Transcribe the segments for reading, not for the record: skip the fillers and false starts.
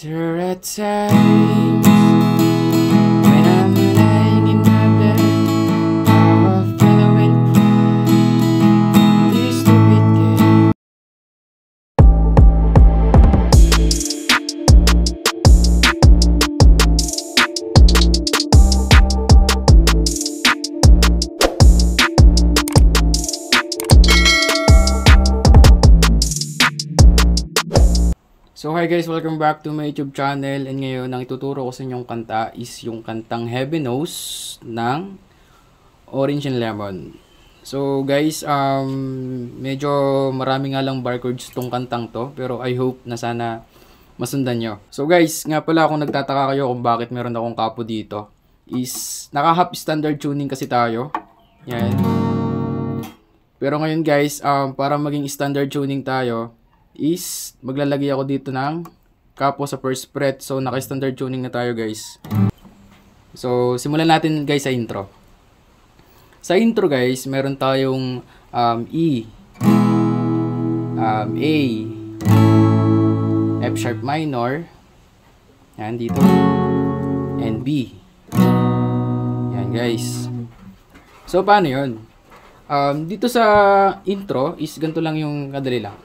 There are times when I'm lying in my bed, how I feel and cry, this stupid game. So hi guys, welcome back to my YouTube channel, and ngayon ang ituturo ko sa inyong kanta is yung kantang Heaven Knows ng Orange and Lemon. So guys, medyo marami nga lang barcodes tong kantang to, pero I hope na sana masundan nyo. So guys, nga pala kung nagtataka kayo kung bakit meron akong kapo dito, is naka-half standard tuning kasi tayo. Yan. Pero ngayon guys, para maging standard tuning tayo, is maglalagay ako dito ng kapo sa first fret. So naka-standard tuning na tayo guys. So simulan natin guys sa intro. Sa intro guys, meron tayong E, A, F sharp minor, yan dito, and B. Yan guys. So paano yun? Dito sa intro is ganito lang yung kadali lang.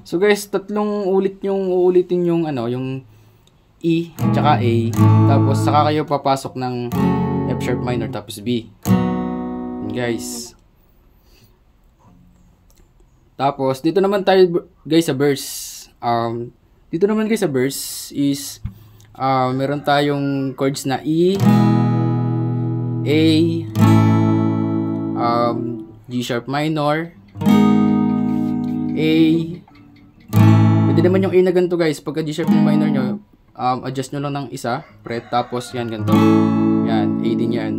So guys, tatlong uulitin yung yung E tsaka A, tapos saka kayo papasok ng F sharp minor tapos B. And guys. Tapos dito naman tayo guys sa verse. Dito naman guys sa verse is meron tayong chords na E, A, G sharp minor, A. Pwede naman yung A na ganito guys. Pagka G sharp minor nyo, adjust nyo lang ng isa fret, tapos yan ganito. Yan, A din yan.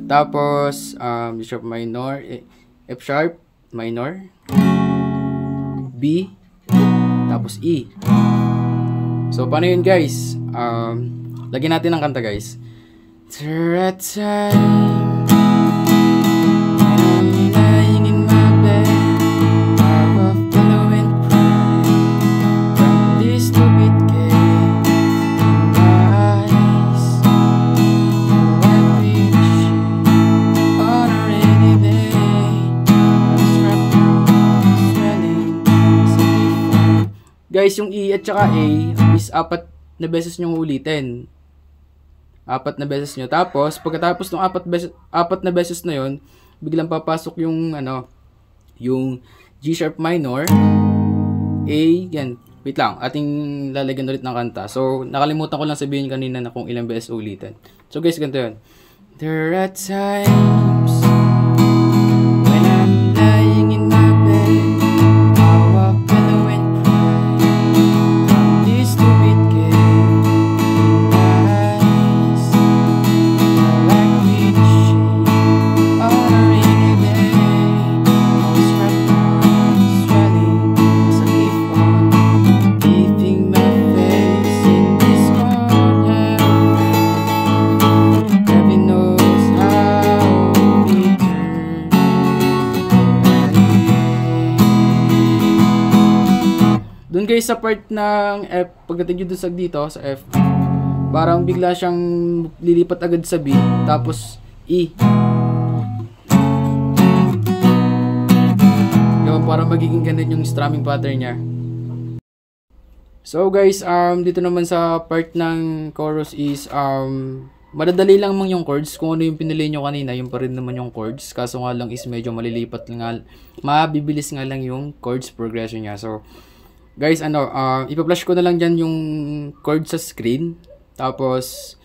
Tapos G sharp minor, F sharp minor, B, tapos E. So paano yun guys? Lagyan natin ng kanta guys. There are times when I'm lying in my bed, how I feel and cry from this stupid game in my eyes. Like we shame on a rainy day, I'm strapped down, swelling as a before. Guys, yung E at saka A is apat na beses nyong ulitin. Apat na beses nyo. Tapos, pagkatapos ng apat na beses na yon, biglang papasok yung yung G sharp minor, A, yan. Wait lang, ating lalagyan ulit ng kanta. So, nakalimutan ko lang sabihin kanina na kung ilang beses ulitin. So guys, ganito yun. There are times when I'm lying in my bed, how I feel and cry from this stupid game in my eyes. Like we shame on a rainy day, I was wrapped around, swelling as I keep on keeping my face in this corner. Heaven knows how bitter I am. Doon guys sa part ng F, pagdating nyo dun sa dito sa F, parang bigla siyang lilipat agad sa B, tapos E. Yung para magiging ganun yung strumming pattern niya. So guys, dito naman sa part ng chorus is madadali lang mang yung chords. Kung ano yung pinili nyo kanina, yung pa rin naman yung chords. Kaso nga lang is medyo malilipat nga, mabibilis nga lang yung chords progression niya. So guys, ipa-flash ko na lang dyan yung chords sa screen. Tapos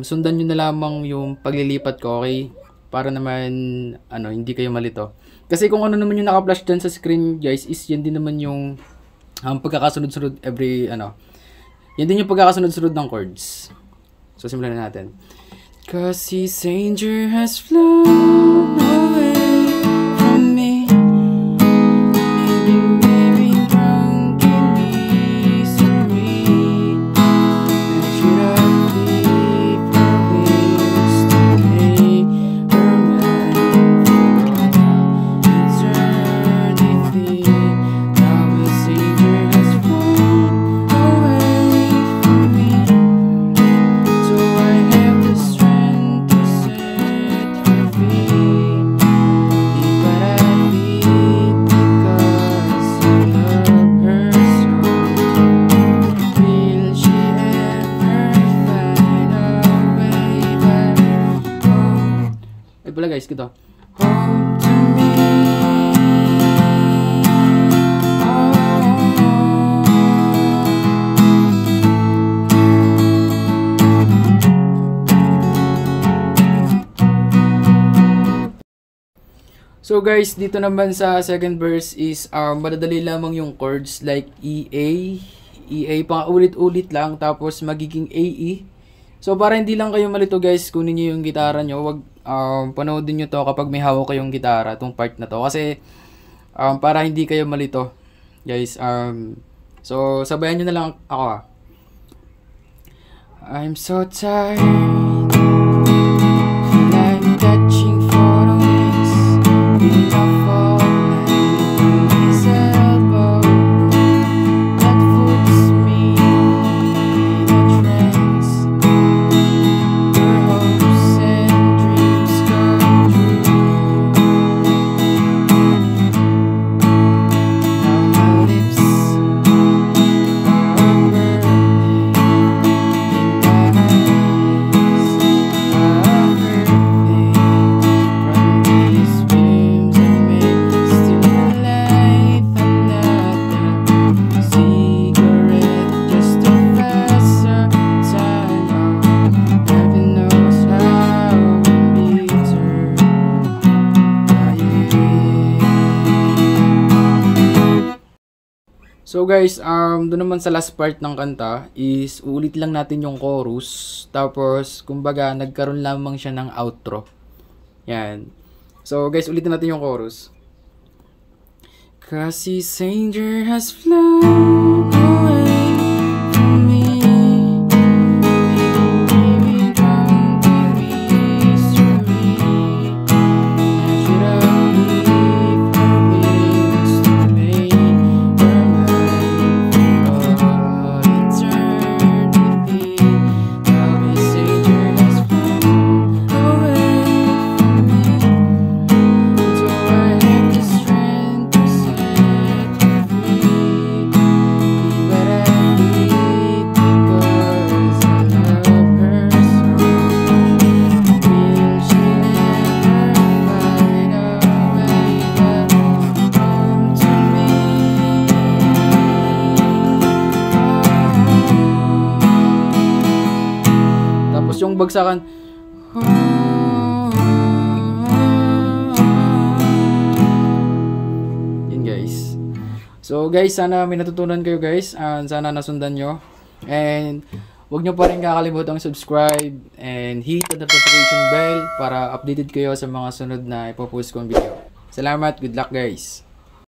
sundan nyo na lamang yung paglilipat ko, okay? Para naman hindi kayo malito. Kasi kung ano naman yung naka-flash dyan sa screen guys, is yan din naman yung pagkakasunod-sunod yan din yung pagkakasunod-sunod ng chords. So simulan na natin. 'Cause his anger has flown away. guys, ito. Home to me. So guys, dito naman sa second verse is madadali lamang yung chords like EA pa ulit-ulit lang tapos magiging AE. So para hindi lang kayo malito guys, kunin niyo yung gitara nyo, wag panoodin niyo to kapag may hawak kayong gitara, tong part na to kasi para hindi kayo malito. Guys, so sabayan niyo na lang ako. I'm so tired. I'm touching photos. Enough of his elbow that puts me in a trance where hopes and dreams come true. Now my lips are burning in my eyes. I've heard things from these films that make still life another cigarette just to pass our time out. Heaven knows how bitter I am. So guys, doon naman sa last part ng kanta is uulit lang natin yung chorus. Tapos, kumbaga, nagkaroon lamang siya ng outro. Yan. So guys, ulitin natin yung chorus. 'Cause his stranger has flown away from me. Baby, don't give me history. I should have leave her wings to make her mine for all eternity. Now his stranger has flown away from me. So I have the strength to set her free. Leave what I need because I love her so. Will she never find a way back home to me? Tapos yung bagsakan. Yun guys. So guys, sana may natutunan kayo guys. And sana nasundan nyo. And huwag nyo pa rin kakalimutang subscribe and hit the notification bell para updated kayo sa mga sunod na ipopost kong video. Salamat, good luck guys.